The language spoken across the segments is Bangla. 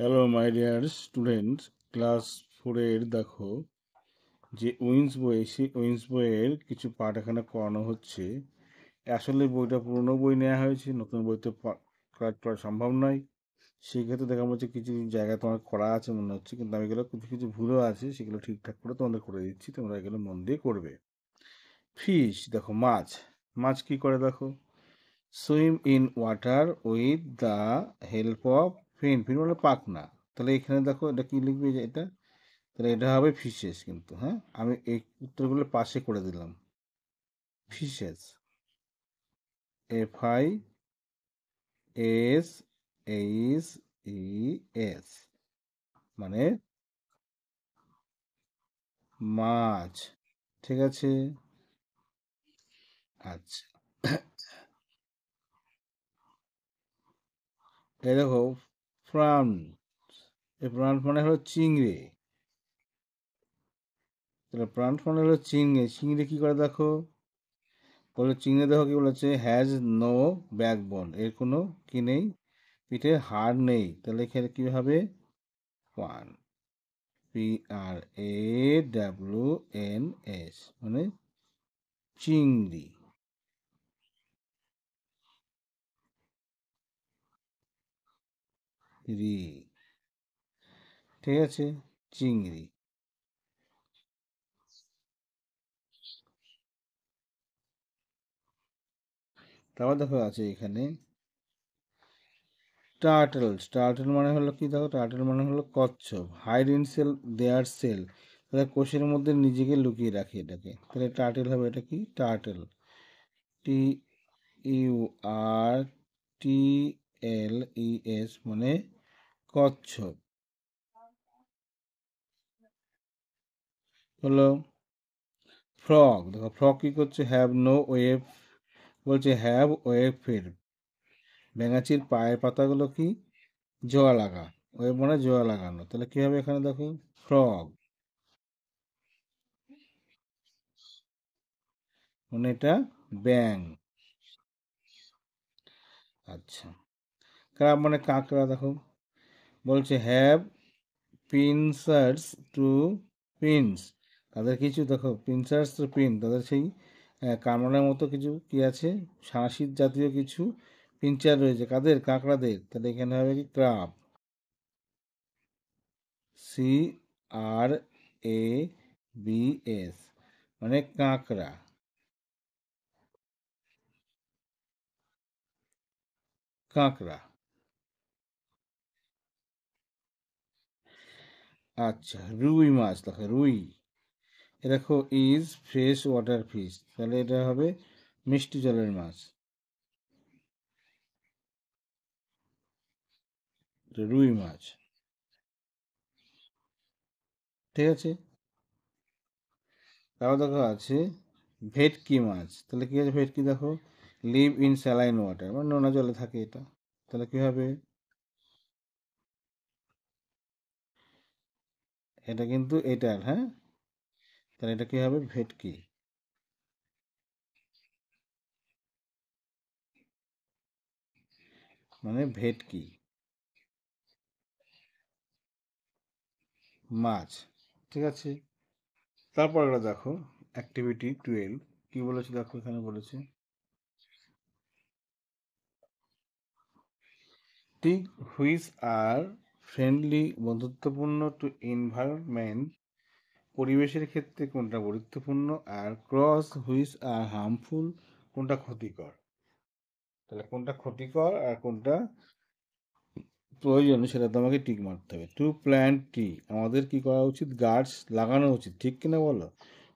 Hello my dear students, class 4-এর দেখো যে উইন্স বই, সেই উইন্স বইয়ের কিছু পাঠ এখানে করানো হচ্ছে। আসলে বইটা পুরনো বই নেওয়া হয়েছে, নতুন বইতে কাজ করা সম্ভব নয়। সেক্ষেত্রে দেখা যাচ্ছে কিছু জায়গায় তোমার করা আছে মনে হচ্ছে, কিন্তু আমি এগুলো কিছু কিছু ভুলও আছে, সেগুলো ঠিকঠাক করে তোমাদের করে দিচ্ছি, তোমরা এগুলো মন দিয়ে করবে। ফিশ, দেখো মাছ। মাছ কি করে দেখো, swim in water with the help of fin. Fin মানে পাখনা। তাহলে এখানে দেখো এটা কি লিখবে, যে এটা, তাহলে এটা হবে ফিশেস। কিন্তু হ্যাঁ, আমি এই উত্তরগুলো পাশে করে দিলাম। ফিশেস, FISHES, মানে মাছ। ঠিক আছে, আচ্ছা। এই দেখো প্রাণ, এই প্রাণ মানে হলো চিংড়ি। তাহলে প্রাণ মানে হলো চিংড়ি। চিংড়ি কি করে দেখো, বলে চিংড়ি দেখো কি বলেছে, হ্যাজ নো ব্যাকবোন, এর কোনো কি নেই, পিঠে হাড় নেই। তাহলে এখানে কি হবে, ওয়ান, PRAWNS, মানে চিংড়ি। রি, ঠিক আছে, চিংড়ি। তারপর দেখো আছে এখানে টার্টল। টার্টল মানে হলো কি দেখো, টার্টল মানে হলো কচ্ছপ। Hide in shell their shell, তাহলে কোষের মধ্যে নিজেকে লুকিয়ে রাখে এটাকে। তাহলে টার্টল হবে, এটা কি টার্টল, TURTLES, মানে কচ্ছপ। হলো ফ্রগ, দেখো ফ্রগ কি করছে, হ্যাভ নো ওয়েভ, বলছে হ্যাভ ওয়েভ ফির। ব্যাঙাচির পায়ের পাতাগুলো কি জোড়া লাগা, ওয়েভ মানে জোড়া লাগানো। তাহলে কি হবে এখানে দেখো, ফ্রগ, মানে এটা ব্যাং। আচ্ছা, ক্রাব মানে কাঁকড়া। দেখো বলছে হ্যাভ পিনসার্স টু পিনস, তাদের কিছু দেখো পিনসার্স টু পিন, তাদের সেই কামড়ানোর মতো কিছু কি আছে, শাঁসির জাতীয় কিছু পিনচার রয়েছে, কাদের, কাঁকড়াদের। তাহলে এখানে হবে কি ক্রাব, CRABS, মানে কাঁকড়া, কাঁকড়া। আচ্ছা, রুই মাছ, দেখো রুই, এ দেখো ইজ ফ্রেশ ওয়াটার ফিশ, তাহলে এটা হবে মিষ্টি জলের মাছ, রুই মাছ। ঠিক আছে, তারপর দেখো আছে ভেটকি মাছ। তাহলে কি আছে ভেটকি, দেখো লিভ ইন স্যালাইন ওয়াটার, মানে নোনা জলে থাকে এটা। তাহলে কি হবে, এটা কিন্তু এটার, হ্যাঁ, তাহলে এটা কি হবে, ভেটকি, মানে ভেটকি মাছ। ঠিক আছে, তারপর আমরা দেখো অ্যাক্টিভিটি 12 কি বলেছে, দেখো এখানে বলেছে টিক হুইচ আর ফ্রেন্ডলি, বন্ধুত্বপূর্ণ, টু এনভায়রনমেন্ট, পরিবেশের ক্ষেত্রে কোনটা গুরুত্বপূর্ণ, আর ক্রস হুইচ আর হার্মফুল, কোনটা ক্ষতিকর। তাহলে কোনটা ক্ষতিকর আর কোনটা প্রয়োজন, সেটা তোমাকে টিক মারতে হবে। টু প্ল্যান্ট ট্রি, আমাদের কি করা উচিত, গাছ লাগানো উচিত, ঠিক কিনা বলো,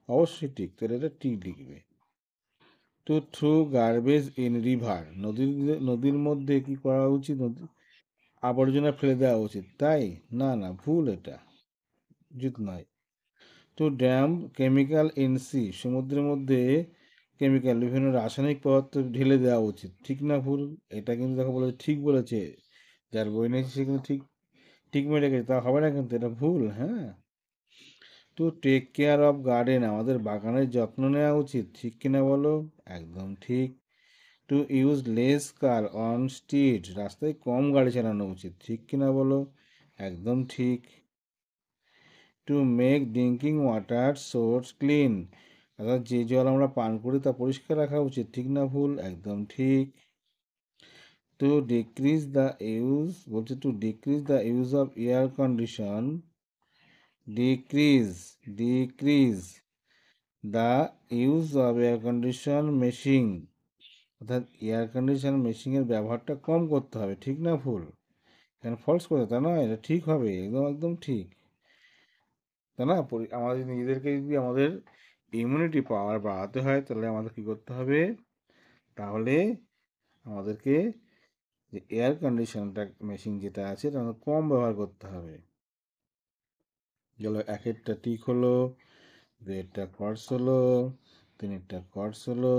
অবশ্যই ঠিক, তাহলে এটা টি লিখবে। To throw garbage in river, নদীর নদীর মধ্যে কি করা উচিত, আবর্জনা ফেলে দেওয়া উচিত, তাই না, না ভুল, এটা উচিত নয়। To dump chemical in sea, সমুদ্রের মধ্যে কেমিক্যাল, বিভিন্ন রাসায়নিক পদার্থ ঢেলে দেওয়া উচিত, ঠিক না ভুল। এটা কিন্তু দেখো বলেছে, ঠিক বলেছে, যার বই নিয়েছে সে কিন্তু ঠিক ঠিক মেরে গেছে, তা হবে না কিন্তু, এটা ভুল, হ্যাঁ। To take care of garden, আমাদের বাগানের যত্ন নেওয়া উচিত, ঠিক কিনা বলো, একদম ঠিক। To use less car on street, রাস্তায় কম গাড়ি চালানো উচিত, ঠিক কিনা বলো, একদম ঠিক। To make drinking water source clean, অর্থাৎ যে জল আমরা পান করি তা পরিষ্কার রাখা উচিত, ঠিক না ভুল? একদম ঠিক। টু ডিক্রিজ দ্য ইউজ, বলছে two decrease the use of air condition, decrease decrease the use of air condition machine, অর্থাৎ এয়ার কন্ডিশন মেশিনের ব্যবহারটা কম করতে হবে, ঠিক না ভুল? এখানে ফলস করে তা নয়, এটা ঠিক হবে, একদম একদম ঠিক। তাই না? আমাদের নিজেদেরকে যদি আমাদের ইমিউনিটি পাওয়ার বাড়াতে হয় তাহলে আমাদের কী করতে হবে? তাহলে আমাদেরকে যে এয়ার কন্ডিশনটা মেশিন যেটা আছে এটা আমাদের কম ব্যবহার করতে হবে। গেল একেরটা ঠিক হলো, দুয়েরটা কর্স হলো, তিনেরটা কর্স হলো,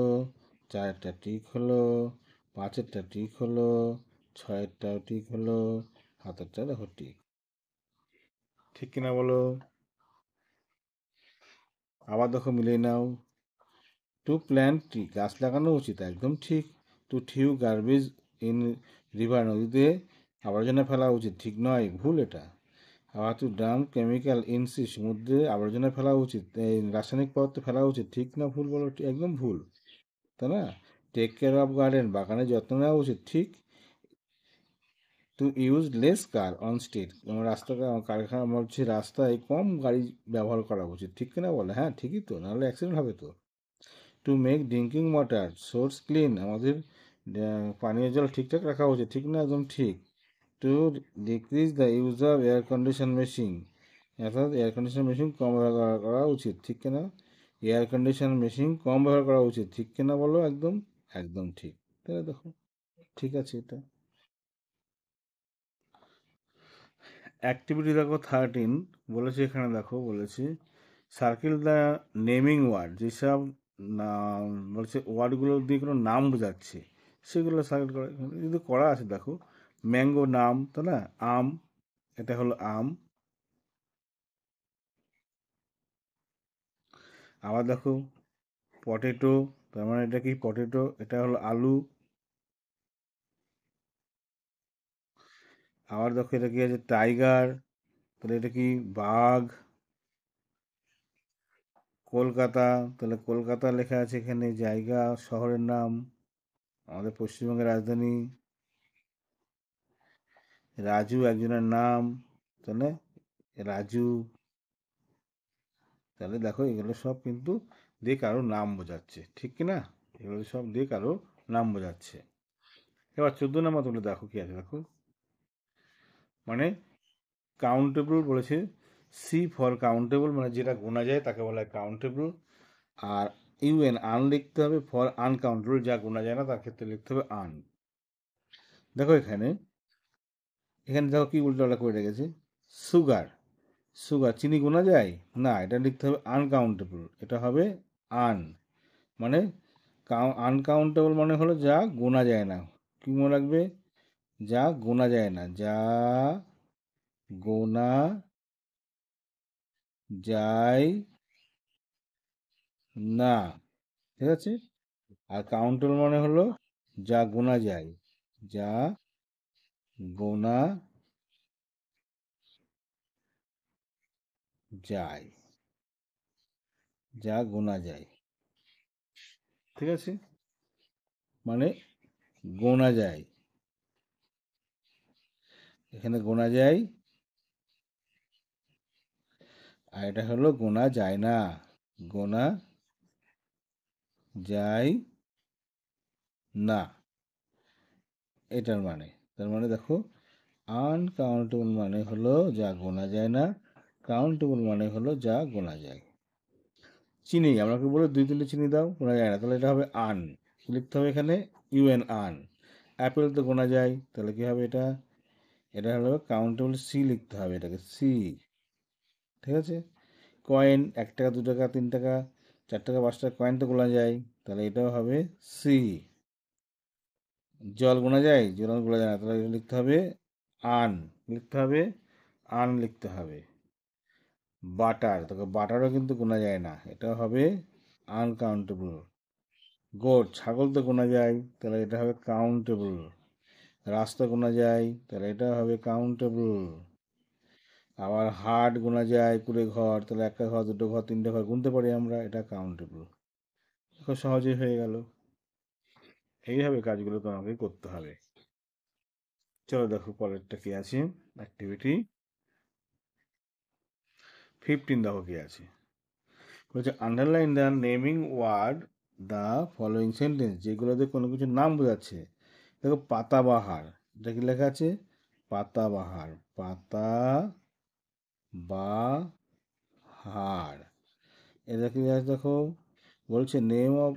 চারেরটা ঠিক হলো, পাঁচেরটা ঠিক হলো, ছয়েরটাও ঠিক হলো, সাতেরটা দেখো ঠিক। ঠিক কিনা বলো? আবার দেখো মিলিয়ে নাও। টু প্ল্যান্ট ট্রি, গাছ লাগানো উচিত, একদম ঠিক। To throw garbage in river, নদীতে আবর্জনা ফেলা উচিত, ঠিক নয়, ভুল এটা। আবার to dump chemical in sea, সমুদ্রে আবর্জনা ফেলা উচিত, এই রাসায়নিক পদার্থ ফেলা উচিত, ঠিক না ভুল বলো? একদম ভুল, তাই না? টেক কেয়ার অফ গার্ডেন, বাগানের যত্ন নেওয়া উচিত, ঠিক। To use less car on street, রাস্তা কারখানা বলছি রাস্তায় কম গাড়ি ব্যবহার করা উচিত, ঠিক কিনা বলে? হ্যাঁ ঠিকই তো, নাহলে অ্যাক্সিডেন্ট হবে তো। To make drinking water source clean, আমাদের পানীয় জল ঠিকঠাক রাখা উচিত, ঠিক না? একদম ঠিক। Two decrease the use of air condition machine, অর্থাৎ এয়ার কন্ডিশন মেশিন কম ব্যবহার করা উচিত, ঠিক কিনা? এয়ার কন্ডিশন মেশিন কম ব্যবহার করা উচিত, ঠিক কিনা বলো? একদম একদম ঠিক। তাহলে দেখো ঠিক আছে এটা। অ্যাক্টিভিটি দেখো 13 বলেছে, এখানে দেখো বলেছে সার্কেল দ্য নেমিং ওয়ার্ড, যেসব নাম বলছে ওয়ার্ডগুলো দিয়ে কোনো নাম বোঝাচ্ছে সেগুলো সার্কেল করা, এখানে যদি করা আছে দেখো। ম্যাঙ্গো নাম, তাই না? আম, এটা হলো আম। আবার দেখো পটেটো, তার মানে এটা কি? পটেটো, এটা হলো আলু। আবার দেখো এটা কি আছে? টাইগার, তাহলে এটা কি? বাঘ। কলকাতা, তাহলে কলকাতা লেখা আছে এখানে, জায়গা শহরের নাম, আমাদের পশ্চিমবঙ্গের রাজধানী। রাজু একজনের নাম, তাহলে রাজু। তাহলে দেখো এগুলো সব কিন্তু দিয়ে কারো নাম বোঝাচ্ছে, ঠিক কি না? এগুলো সব দিয়ে কারো নাম বোঝাচ্ছে। এবার 14 নম্বর তুলে দেখো কি আছে, দেখো মানে কাউন্টেবল বলেছে। সি ফর কাউন্টেবল, মানে যেটা গোনা যায় তাকে বলা হয় কাউন্টেবল। আর ইউএন আন লিখতে হবে, ফর আনকাউন্টেবল যা গোনা যায় না তার ক্ষেত্রে লিখতে হবে আন। দেখো এখানে, এখানে দেখো কি উল্টোটা করে রেখেছে। সুগার, সুগার চিনি গোনা যায় না, এটা লিখতে হবে আনকাউন্টেবল, এটা হবে আন। মানে আনকাউন্টেবল মানে হলো যা গোনা যায় না। কি মনে রাখবে? যা গোনা যায় না, যা গোনা যায় না, ঠিক আছে? আর কাউন্টেবল মানে হলো যা গোনা যায়, যা গোনা যায়, যা গোনা যায়, ঠিক আছে? মানে গোনা যায়, এখানে গোনা যায়, আর এটা হলো গোনা যায় না, গোনা যায় না, এটার মানে। তার মানে দেখো আনকাউন্টেবল মানে হলো যা গোনা যায় না, কাউন্টেবল মানে হলো যা গোনা যায়। চিনি, আমাকে বলে 2 3টে চিনি দাও, গোনা যায় না, তাহলে এটা হবে আন। লিখতে হবে এখানে ইউএন আন। অ্যাপেল তো গোনা যায়, তাহলে কি হবে এটা? এটা হলো কাউন্টেবল, সি লিখতে হবে এটাকে, সি, ঠিক আছে? কয়েন, 1 টাকা 2 টাকা 3 টাকা 4 টাকা 5 টাকা কয়েন তো গোনা যায়, তাহলে এটাও হবে সি। জল গোনা যায়? জল গোনা যায় না, তাহলে এটা লিখতে হবে আন, লিখতে হবে আন লিখতে হবে। বাটার, তোকে বাটারও কিন্তু গোনা যায় না, এটা হবে আনকাউন্টেবল। গোট, ছাগল তো গোনা যায়, তাহলে এটা হবে কাউন্টেবল। রাস্তা গোনা যায়, তাহলে এটা হবে কাউন্টেবল। আবার হাট গোনা যায়, কুড়ে ঘর, তাহলে একটা ঘর, দুটো ঘর, তিনটে ঘর গুনতে পারি আমরা, এটা কাউন্টেবল। খুব সহজেই হয়ে গেল। এইভাবে কাজগুলো তোমাকে করতে হবে। চলো দেখো পরেরটা কি আছে, অ্যাক্টিভিটি 15 দেখো কি আছে। বলছে underline the naming word the following sentence, যেগুলোতে কোনো কিছুর নাম বোঝাচ্ছে। দেখো পাতাবাহার, এটা কি লেখা আছে? পাতাবাহার, পাতা বাহার। এটা কি আছে দেখো, বলছে নেম অফ,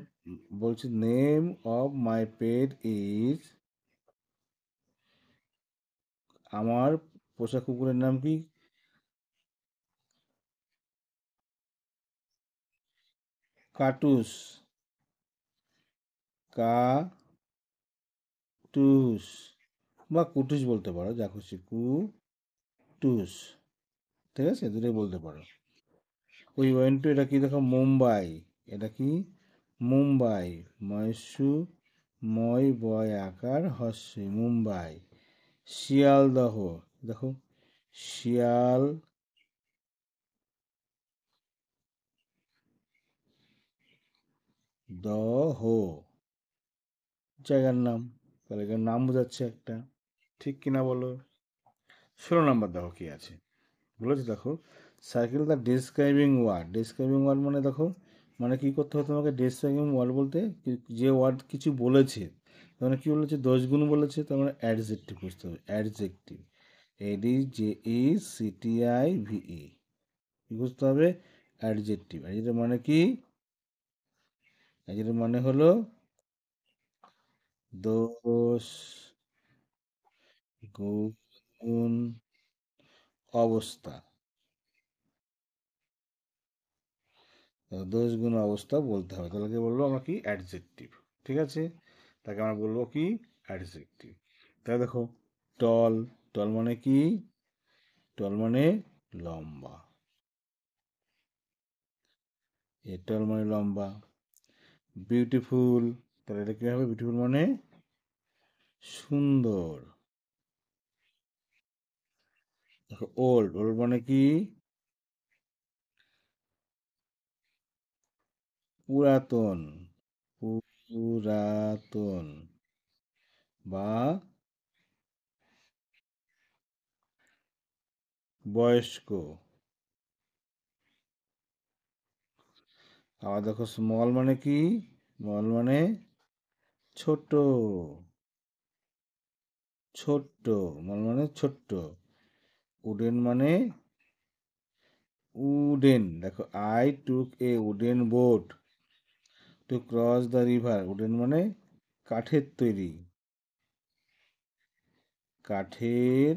বলছে name of my pet is, আমার পোষা কুকুরের নাম কি? কাটুস, কাটুস, বা কুটুস বলতে পারো, যা খুশি, কুটুস। ঠিক আছে, দুটোই বলতে পারো। ওই ওয়েন টু, এটা কি দেখো, মুম্বাই, এটা কি? মুম্বাই, ময়সু, ময় বয় আকার হস্যি, মুম্বাই। শিয়ালদহ, দেখো, শিয়াল দহ, জায়গার নাম, তাহলে এখানে নাম বোঝাচ্ছে একটা। ঠিক কিনা বলো? 16 নম্বর দেখো কি আছে। বলেছে দেখো, circle the describing word. Describing word মানে দেখো, মানে কি করতে হবে তোমাকে? ডিসক্রাইবিং ওয়ার্ড বলতে যে ওয়ার্ড কিছু বলেছে, তার মানে কি বলেছে? দোষগুণ বলেছে, তার মানে অ্যাডজেক্টিভ বুঝতে হবে, অ্যাডজেক্টিভ, ADJECTIVE, কি বুঝতে হবে? অ্যাডজেক্টিভ। অ্যাডজেক্টিভ মানে কি? অ্যাডজেক্টিভ মানে হলো দোষ, গুণ, অবস্থা। দোষ গুণ অবস্থা বলতে হবে, তাহলে কি বলবো আমরা? কি? অ্যাডজেক্টিভ। ঠিক আছে, তাকে আমরা বলবো কি? অ্যাডজেক্টিভ। তাহলে দেখো, টল, টল মানে কি? টল মানে লম্বা, এ টল মানে লম্বা। বিউটিফুল, তাহলে এটা কি হবে? বিউটিফুল মানে সুন্দর। দেখো ওল্ড, ওল্ড মানে কি? পুরাতন, পুরাতন, বা বয়স্ক। আবার দেখো স্মল মানে কি? স্মল মানে ছোট, ছোট্ট, স্মল মানে ছোট্ট। উডেন মানে উডেন, দেখো I took a wooden boat to cross the river. Wooden মানে কাঠের তৈরি, কাঠের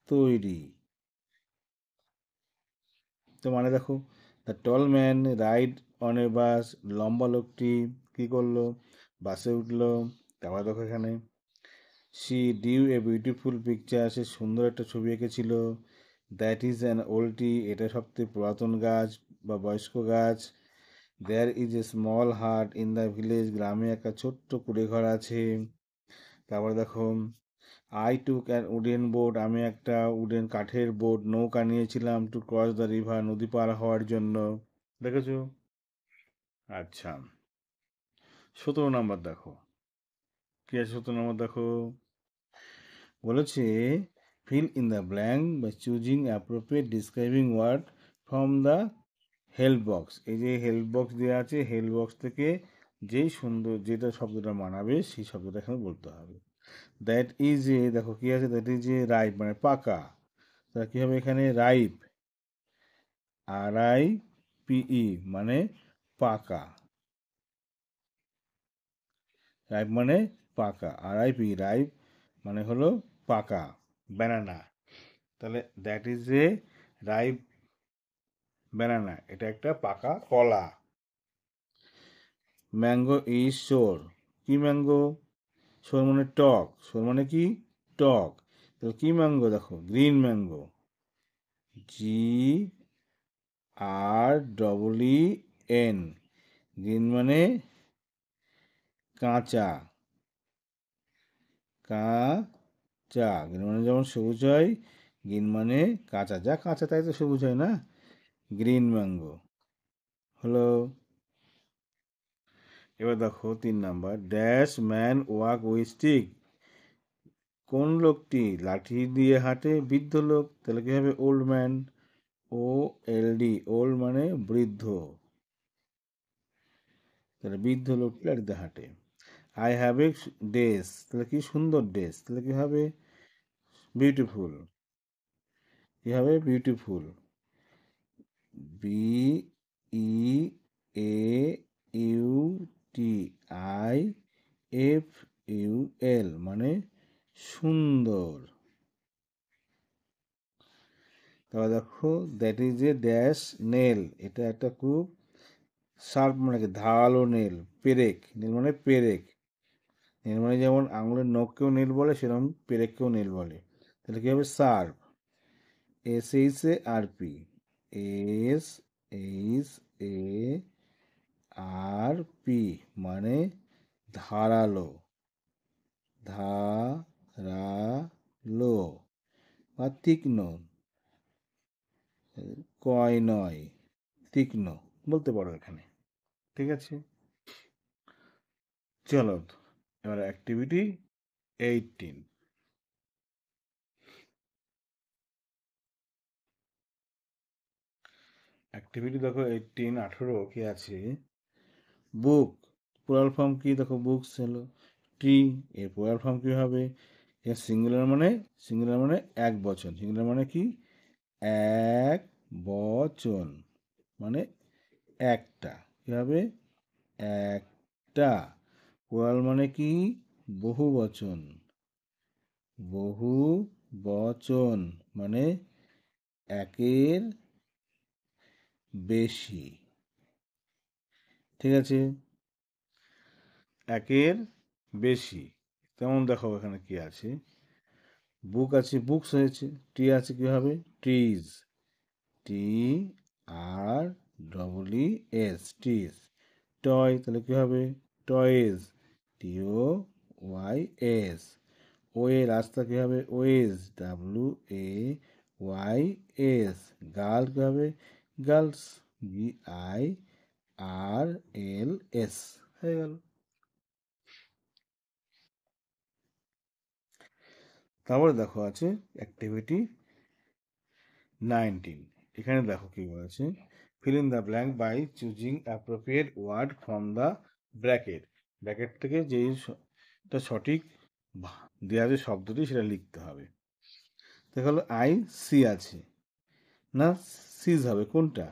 তৈরি। তো মানে দেখো, the tall man ride on a bus, লম্বা লোকটি কি করলো? বাসে উঠলো। তারপর দেখো এখানে, she drew a beautiful picture, সে সুন্দর একটা ছবি এঁকেছিল। That is an old tree, এটা সবথেকে পুরাতন গাছ বা বয়স্ক গাছ। There is a small hut in the village, গ্রামে একটা ছোট্ট কুড়ে ঘর আছে। তারপরে দেখো, I took an wooden boat, আমি একটা উডেন কাঠের বোট, নৌকা নিয়েছিলাম, টু ক্রস দ্য রিভার, নদী পার হওয়ার জন্য। দেখেছো? আচ্ছা, 17 নম্বর দেখো কি আছে। 17 নম্বর দেখো, বলেছে fill in the blank by choosing appropriate describing word from the help box. এই যে হেল্প বক্স দেওয়া আছে, হেল্প বক্স থেকে যেই সুন্দর যেটা শব্দটা মানাবে সেই শব্দটা এখানে বলতে হবে। দ্যাট ইজ এ, দেখো কি আছে, দ্যাট ইজ এ রাইপ মানে পাকা, তা কি হবে এখানে? রাইপ, RIPE মানে পাকা, রাইপ মানে পাকা, RIP, রাইপ মানে হলো পাকা, ব্যানানা। তাহলে that is a ripe banana, এটা একটা পাকা কলা। ম্যাঙ্গো ইজ সোর, কি ম্যাঙ্গো? সোর মানে টক, সোর মানে কি? টক। তাহলে কি ম্যাঙ্গো? দেখো গ্রিন ম্যাঙ্গো, GREEN, গ্রিন মানে কাঁচা, কাঁচা, গ্রিন মানে যেমন সবুজ হয়, গ্রিন মানে কাঁচা, যা কাঁচা তাই তো সবুজ হয় না, গ্রিন ম্যাঙ্গো হলো। এবার দেখো 3 number, dash man walk with stick. কোন লোকটি লাঠি দিয়ে হাঁটে? বৃদ্ধ লোক, তাহলে কি হবে? Old man. OLD, ওল্ড মানে বৃদ্ধ, তাহলে বৃদ্ধ লোকটি লাঠি দিয়ে হাঁটে। আই হ্যাভ এ ড্রেস, তাহলে কি? সুন্দর ড্রেস, তাহলে কি হবে? বিউটিফুল। কি হবে? বিউটিফুল। BEAUTIFUL মানে সুন্দর। তারপর দেখো, that is a dash nail, এটা একটা খুব শার্প মানে কি? ধারালো নেল। পেরেক, নেল মানে পেরেক। নেল মানে যেমন আঙুলের নখকেও নেল বলে, সেরকম পেরেককেও নেল বলে। তাহলে কি হবে? শার্প। SHARP, SHARP মানে ধারালো, ধারালো বা তীক্ষ্ণ, কয় নয়, তীক্ষ্ণ বলতে পারো এখানে। ঠিক আছে, চলো এবার অ্যাক্টিভিটি 18। অ্যাক্টিভিটি দেখো 18 কি আছে? বুক, প্লুরাল ফর্ম কি? দেখো বুকস হলো। ট্রি, এর প্লুরাল ফর্ম কি হবে? সিঙ্গুলার মানে এক বচন। সিঙ্গুলার মানে কি? এক বচন মানে একটা। কি হবে? একটা। প্লুরাল মানে কি? বহু বচন। বহু বচন মানে একের বেশি। ঠিক আছে, একের বেশি। তেমন দেখো এখানে কি আছে? বুক আছে, বুকস হয়েছে। ট্রি আছে, কি হবে? Trees, TREES, trees. টয়, তাহলে কি হবে? Toys, TOYS। ওয়ে, রাস্তা, কি হবে? Wedge, WAYS। গার্ল, কি হবে? Girls, GIRLS। হয়ে গেল। তারপরে দেখো আছে অ্যাক্টিভিটি 19। এখানে দেখো কি বলেছে? Fill in the blank by choosing appropriate word from the bracket. Bracket থেকে যেইটা সঠিক দেওয়া যে শব্দটি, সেটা লিখতে হবে। দেখা হলো IC আছে না, সিজ হবে কোনটা?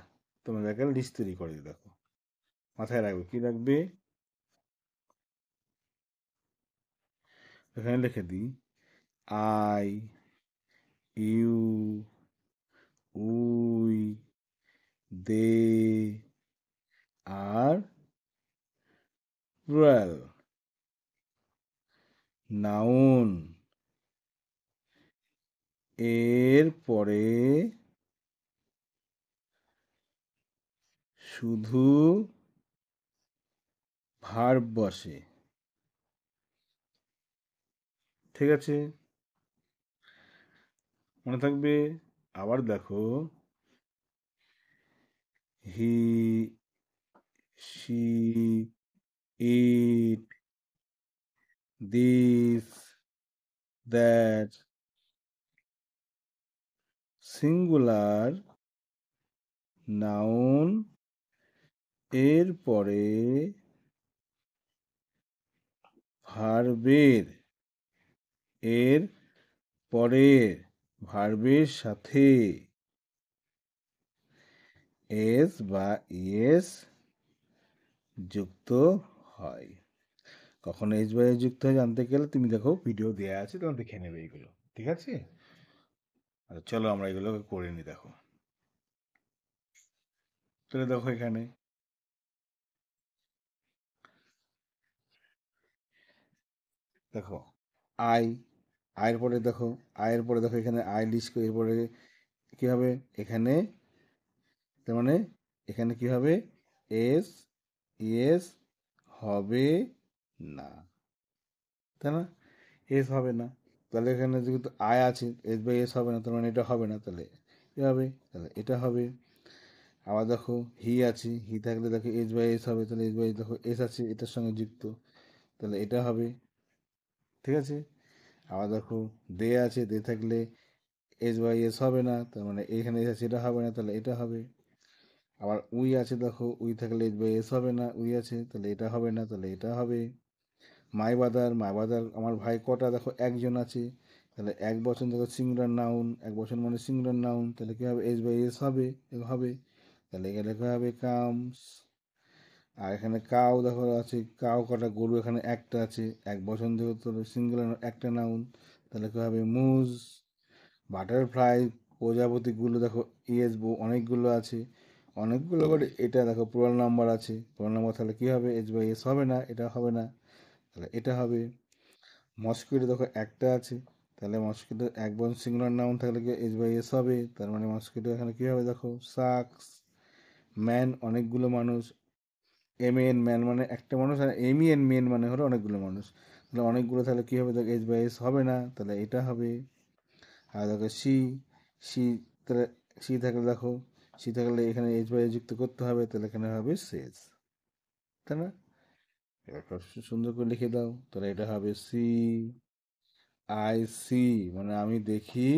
তোমরা ব্র্যাকেট লিস্ট তৈরি করে দেখো, মাথায় রাখবে। কি রাখবে? এখানে লিখে দিই, I, you, we, they are plural. Noun, এর পরে শুধু ভার্ব বসে। ঠিক আছে, মনে থাকবে। আবার দেখো, he, she, it, this, that. Singular noun এর পরে ভার্বের, এর পরের ভার্বের সাথে এস বা ইএস যুক্ত হয়। কখন এস বা এস যুক্ত হয় জানতে গেলে তুমি দেখো, ভিডিও দেওয়া আছে, তোমরা দেখে নেবে এইগুলো। ঠিক আছে, আচ্ছা চলো আমরা এগুলো করে নিই। দেখো, তাহলে দেখো এখানে, দেখো আই, আয়ের পরে দেখো, আয়ের পরে দেখো এখানে আই লিস্ট করে, এরপরে কি হবে? এখানে তার মানে এখানে কি হবে? এস, ইএস হবে না, তাই না? এস হবে না। তো তাহলে এখানে যেহেতু আই আছে, এস বাই এস হবে না, তার মানে এটা হবে না, তাহলে কী হবে, তাহলে এটা হবে। আবার দেখো হি আছে, হি থাকলে দেখো এস বাই এস হবে, তাহলে এস বাই দেখো এস আছে এটার সঙ্গে যুক্ত, তাহলে এটা হবে, ঠিক আছে। আবার দেখো দে আছে, দে থাকলে এস বাই এস হবে না, তার মানে এখানে এস আছে এটা হবে না, তাহলে এটা হবে। আবার উই আছে, দেখো উই থাকলে এস বাই এস হবে না, উই আছে তাহলে এটা হবে না, তাহলে এটা হবে। মাই বাদার, মাই বাদার আমার ভাই কটা, দেখো একজন আছে, তাহলে এক বছর দেখো সিঙ্গুলার নাউন, এক বছর মানে সিঙ্গুলার নাউন, তাহলে কী হবে, এস বাই এস হবে, হবে, তাহলে এখানে লেখা হবে কামস। আর এখানে কাউ দেখো আছে, কাউ কটা, গরু এখানে একটা আছে, এক বছর যেহেতু সিঙ্গুলার একটা নাউন, তাহলে কী হবে মুজ। বাটারফ্লাই প্রজাপতিগুলো দেখো ইয়েস অনেকগুলো আছে, অনেকগুলো করে এটা দেখো প্লুরাল নাম্বার আছে, প্লুরাল নাম্বার তাহলে কী হবে, এস বাই এস হবে না, এটা হবে না, তাহলে এটা হবে। মস্কিটো দেখো একটা আছে, তাহলে মস্কিটো এক বছর সিঙ্গুলার নাউন থাকলে কি এস বাই এস হবে, তার মানে মস্কিটো এখানে কী হবে, দেখো সাকস। ম্যান অনেকগুলো মানুষ, এম এন ম্যান মানে একটা মানুষ, আর এম ই এন মেন মানে হলো অনেকগুলো মানুষ, তাহলে অনেকগুলো তাহলে কী হবে, দেখো এস বাই এস হবে না, তাহলে এটা হবে। আর দেখো সি, সি তাহলে সি থাকলে দেখো, সি থাকলে এখানে এইচ বাই যুক্ত করতে হবে, তাহলে এখানে হবে সেজ, তাই না। এবার সুন্দর করে লিখে দাও, তাহলে এটা হবে সি আই সি, মানে আমি দেখি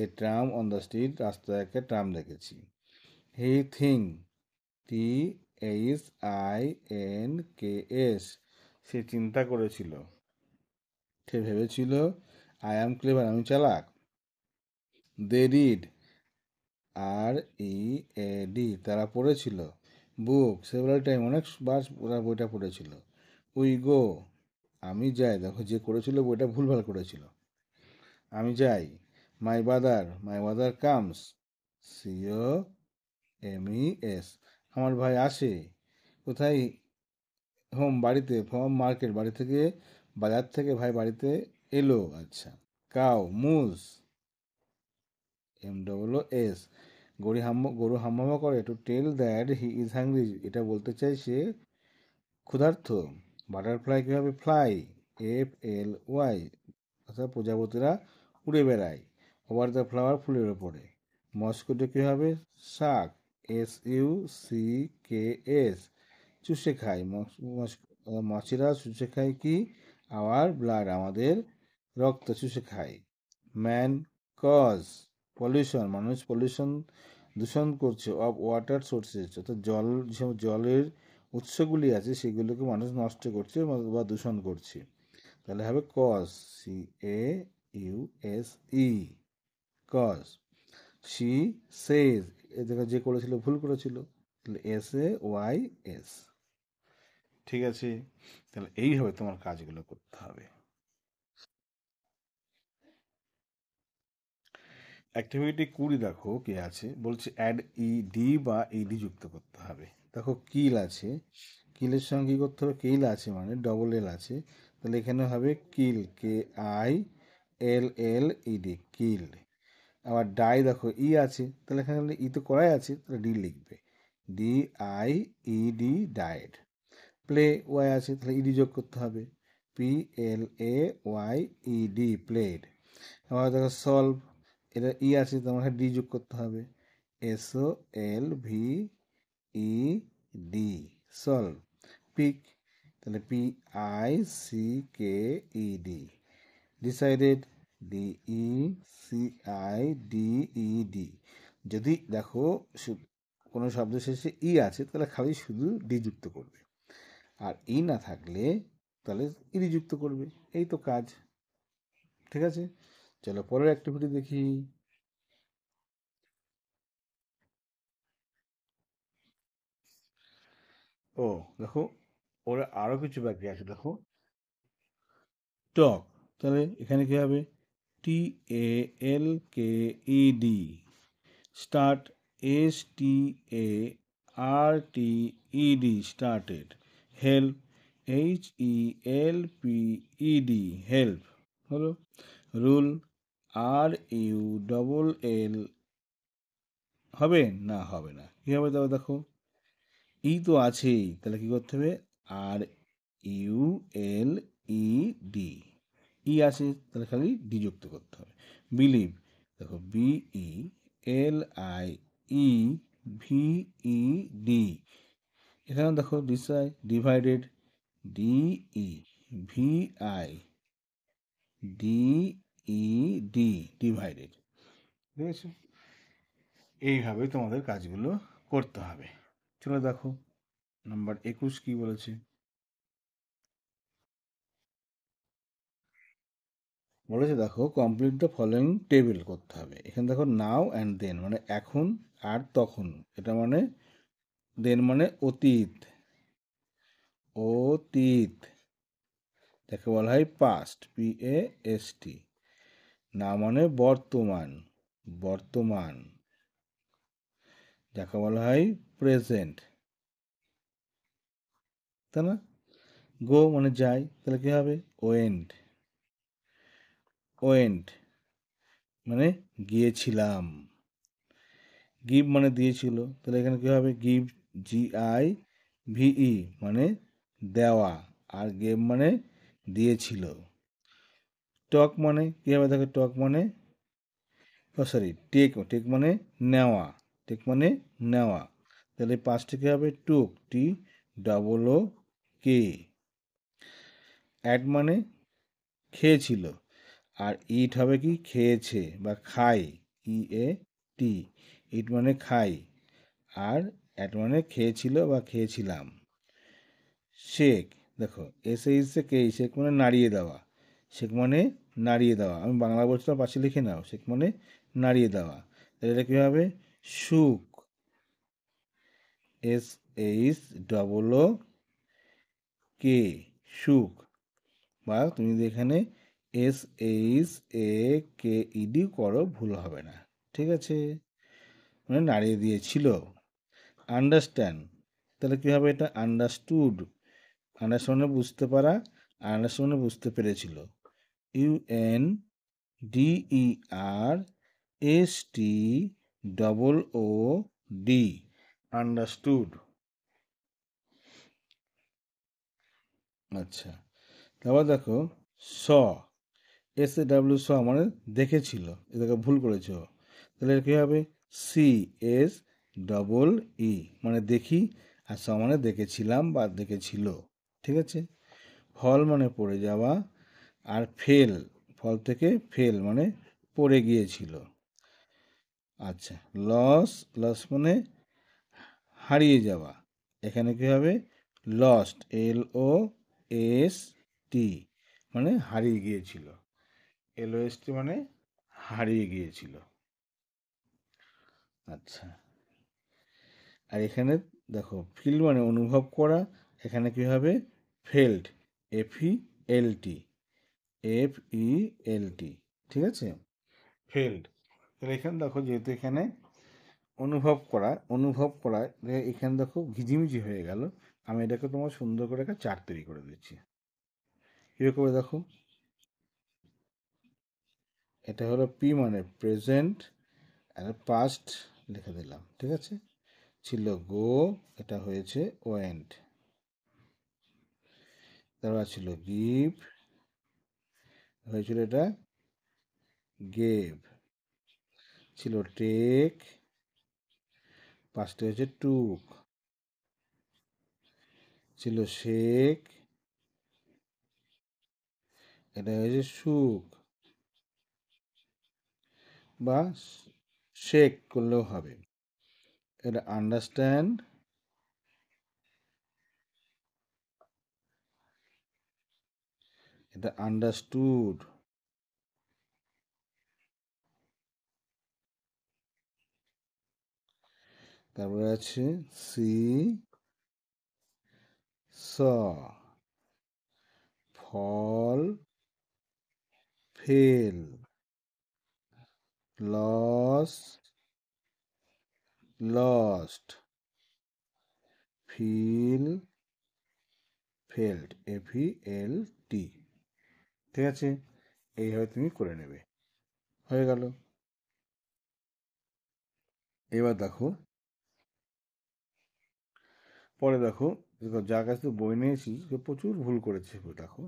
a tram on the street, রাস্তায় একটা ট্রাম দেখেছি। He think, T H I N K S, সে চিন্তা করেছিল, সে ভেবেছিল, আই অ্যাম ক্লেভার, আমি চালাক। দে read, R E A D, তারা পড়েছিল। বুক সেভারাল টাইম, অনেকবার ওরা বইটা পড়েছিল। উই গো, আমি যাই, দেখো যে করেছিল বইটা ভুলভাল করেছিল, আমি যাই। My brother, my brother comes, C O M E S, আমার ভাই আসে, কোথায়, হোম বাড়িতে, ফ্রম মার্কেট বাড়ি থেকে, বাজার থেকে ভাই বাড়িতে এলো, আচ্ছা। Cow moos, M double S, গরু হাম্মামা করে, to tell that he is hungry, এটা বলতে চাই সে ক্ষুধার্ত। বাটারফ্লাই কী হবে, ফ্লাই, এফ এল ওয়াই, অর্থাৎ প্রজাপতিরা উড়ে বেড়ায়। ওভার দ্য ফ্লাওয়ার, ফুলের ওপরে। মস্কিটো কী হবে, sucks, S U C K S, চুষে খায়, মাছিরা চুষে খায় কি, আওয়ার ব্লাড, আমাদের রক্ত চুষে খায়। ম্যান কজ পলিউশন, মানুষ পলিউশন দূষণ করছে, অফ ওয়াটার সোর্সেস, অর্থাৎ যেসব জলের উৎসগুলি আছে সেগুলোকে মানুষ নষ্ট করছে বা দূষণ করছে, তাহলে হবে cause, C A U S E, cause. See says, এ জায়গায় যে করেছিল ভুল করেছিল, তাহলে এস এ ওয়াই এস, ঠিক আছে। তাহলে এইভাবে তোমার কাজগুলো করতে হবে। অ্যাক্টিভিটি 20 দেখো কি আছে, বলছে অ্যাড ইডি বা ইডি যুক্ত করতে হবে। দেখো কিল আছে, কিলের সঙ্গে কী করতে হবে, কিল আছে মানে ডবল এল আছে, তাহলে এখানে হবে কিল, কে আই এল এল ইডি, কিল। আবার ডাই দেখো ই আছে, তাহলে এখানে ই তো করাই আছে, তাহলে ডি লিখবে, D I E D, died. Play Y আছে, তাহলে ইডি যোগ করতে হবে, P L A Y E D, played. আবার দেখো সলভ, এটা ই আছে, তোমাকে ডি যোগ করতে হবে, S O L V E D, solve. Pick, তাহলে P I C K E D. Decided, D E C I D E D. যদি দেখো কোনো শব্দ শেষে ই আছে, তাহলে খালি শুধু ডি যুক্ত করবে, আর ই না থাকলে তাহলে ইডি যুক্ত করবে, এই তো কাজ, ঠিক আছে। চলো পরের অ্যাক্টিভিটি দেখি। ও দেখো, ওরা আরও কিছু বাকি আছে, দেখো টক, তাহলে এখানে কি হবে, T A L K E D, start, S T A R T E D, started. Help, H E L P E D, help হলো। Rule, R U double L, হবে না, হবে না, কী হবে তবে দেখো, ই তো আছেই, তাহলে কী করতে হবে, are U L E D, ই আছে তাহলে খালি ডি যুক্ত করতে হবে। বিলিভ, দেখো B E L I E V E D, এখানে দেখো ডিসাই divided D E V I D E D divided, ঠিক আছে? এইভাবে তোমাদের কাজগুলো করতে হবে। চলো দেখো নাম্বার 21 কি বলেছে। বলেছে দেখো কমপ্লিট দ্য ফলোয়িং টেবিল করতে হবে। এখানে দেখো নাও অ্যান্ড দেন মানে এখন আর তখন, এটা মানে দেন মানে অতীত, অতীত যাকে বলা হয় past P A S T. না মানে বর্তমান, বর্তমান যাকে বলা হয় প্রেজেন্ট, তাই না? গো মানে যাই, তাহলে কি হবে ওয়েন্ট, ওয়েন্ট মানে গিয়েছিলাম। গিভ মানে দিয়েছিল, তাহলে এখানে কি হবে গিভ জি আই ভিই মানে দেওয়া, আর গেম মানে দিয়েছিল। টক মানে কি হবে দেখো, টক মানে সরি টেক, টেক মানে নেওয়া, টেক মানে নেওয়া, তাহলে পাঁচটা কি হবে টুক টি ডবল ও কে। অ্যাড মানে খেয়েছিল, আর ইট হবে কি খেয়েছে বা খাই, ই এ টি, ইট মানে খাই, আর অ্যাট মানে খেয়েছিল বা খেয়েছিলাম। শেক, দেখো এস এইচ কে, শেক মানে নাড়িয়ে দেওয়া, শেক মানে নাড়িয়ে দেওয়া, আমি বাংলা বলছিলাম পাশে লিখে নাও, শেক মানে নাড়িয়ে দেওয়া, তাহলে এটা কী হবে shook, S H double O K, shook. বা তুমি যদি এখানে S H A K E D করো ভুল হবে না, ঠিক আছে? মানে নাড়িয়ে দিয়েছিল। আন্ডারস্ট্যান্ড, তাহলে কী হবে এটা আন্ডারস্টুড, আন্ডারস্ট্যান্ড মানে বুঝতে পারা, আর আন্ডারস্ট্যান্ড মানে বুঝতে পেরেছিল। U N D E R S T double O D, understood. আচ্ছা, তারপর দেখো স, এস এ ডাব্লিউ স মানে দেখেছিল, এটাকে ভুল করেছ, তাহলে কী হবে সি এস ডবল ই মানে দেখি, আর স মানে দেখেছিলাম বা দেখেছিল, ঠিক আছে? ফল মানে পড়ে যাওয়া, আর ফেল ফল থেকে ফেল মানে পড়ে গিয়েছিল। আচ্ছা, লস, লস মানে হারিয়ে যাওয়া, এখানে কী হবে লস্ট এল ও এস টি মানে হারিয়ে গিয়েছিল, এল ও এস টি মানে হারিয়ে গিয়েছিল। আচ্ছা, আর এখানে দেখো ফিল মানে অনুভব করা, এখানে কী হবে ফেল্ট, এফ ই এল টি, এফ ই এল টি, ঠিক আছে? ফেল্ড, তাহলে এখানে দেখো যেহেতু এখানে অনুভব করা, অনুভব করা, এখানে দেখো ঘিজিমিজি হয়ে গেল, আমি এটাকে তোমার সুন্দর করে একটা চার্ট তৈরি করে দিচ্ছি। কীভাবে করে দেখো, এটা হলো পি মানে প্রেজেন্ট, আর পাস্ট লিখে দিলাম, ঠিক আছে? ছিল গো, এটা হয়েছে ওয়েন্ট, তারপর ছিল গিভ, হয়েছিল এটা গেভ, ছিল টেক, পাস্টে হয়েছে টুক, ছিল শেক, এটা হয়েছে সুক, বা শেক করলেও হবে। এটা আন্ডারস্ট্যান্ড, এটা আন্ডারস্টুড, তারপরে আছে see saw, fall fell, lose lost, feel felt, F E L T, ঠিক আছে? এইভাবে তুমি করে নেবে, হয়ে গেল। এবার দেখো পরে দেখো, দেখো যার কাছে বই নিয়েছি সে প্রচুর ভুল করেছে, দেখো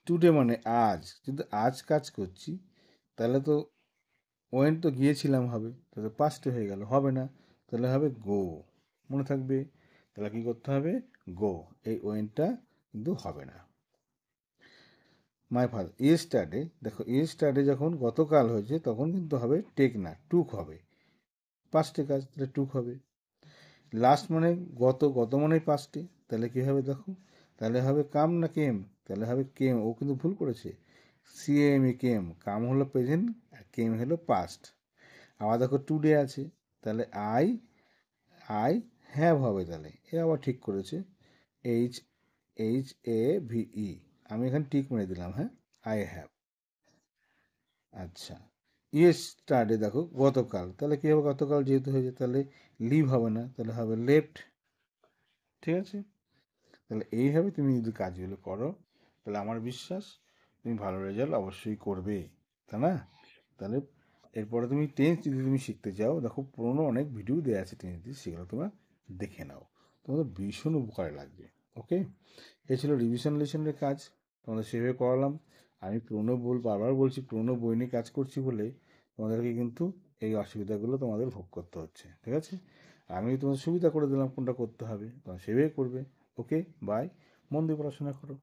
টুডে মানে আজ, যদি আজ কাজ করছি তাহলে তো ওয়েন্ট তো গিয়েছিলাম হবে, তাহলে পাস্টে হয়ে গেল, হবে না, তাহলে হবে গো। মনে থাকবে, তাহলে কি করতে হবে, গো, এই ওয়েন্টটা কিন্তু হবে না। মাই ফাদার ইয়েস্টারডে, দেখো ইয়েস্টারডে যখন গতকাল হয়েছে তখন কিন্তু হবে টেক না, টুক হবে, পাস্টে কাজ, তাহলে টুক হবে। লাস্ট মানে গত, গত মানে পাস্টে, তাহলে কী হবে দেখো, তাহলে হবে কাম না কেম, তাহলে হবে কেম, ও কিন্তু ভুল করেছে, সিএমই কেম, কাম হলো প্রেজেন্ট আর কেম হলো পাস্ট। আবার দেখো টুডে আছে, তাহলে আই আই হ্যাভ হবে, তাহলে এ আবার ঠিক করেছে, এইচ এইচ এ ভিই, আমি এখানে টিক মেরে দিলাম, হ্যাঁ, আই হ্যাভ। আচ্ছা, ইয়েস্টারডে দেখো গতকাল, তাহলে কী হবে, গতকাল যেহেতু হয়েছে তাহলে লিভ হবে না, তাহলে হবে লেফট। ঠিক আছে, তাহলে এইভাবে তুমি যদি কাজগুলো করো তাহলে আমার বিশ্বাস তুমি ভালো রেজাল্ট অবশ্যই করবে, তাই না? তাহলে এরপরে তুমি টেন্স যদি তুমি শিখতে চাও, দেখো পুরোনো অনেক ভিডিও দেওয়া আছে টেন্স দিয়ে, সেগুলো তোমরা দেখে নাও, তোমাদের ভীষণ উপকারে লাগবে। ওকে, এই ছিল রিভিশন লেসনের কাজ, তোমাদের সেভাবে করালাম। আমি বারবার বলছি পুরোনো বই নিয়ে কাজ করছি বলে তোমাদেরকে কিন্তু এই অসুবিধাগুলো তোমাদের ভোগ করতে হচ্ছে। ঠিক আছে, আমি তোমাদের সুবিধা করে দিলাম কোনটা করতে হবে, তোমরা সেভাবে করবে। ওকে, বাই, মন দিয়ে পড়াশোনা করো।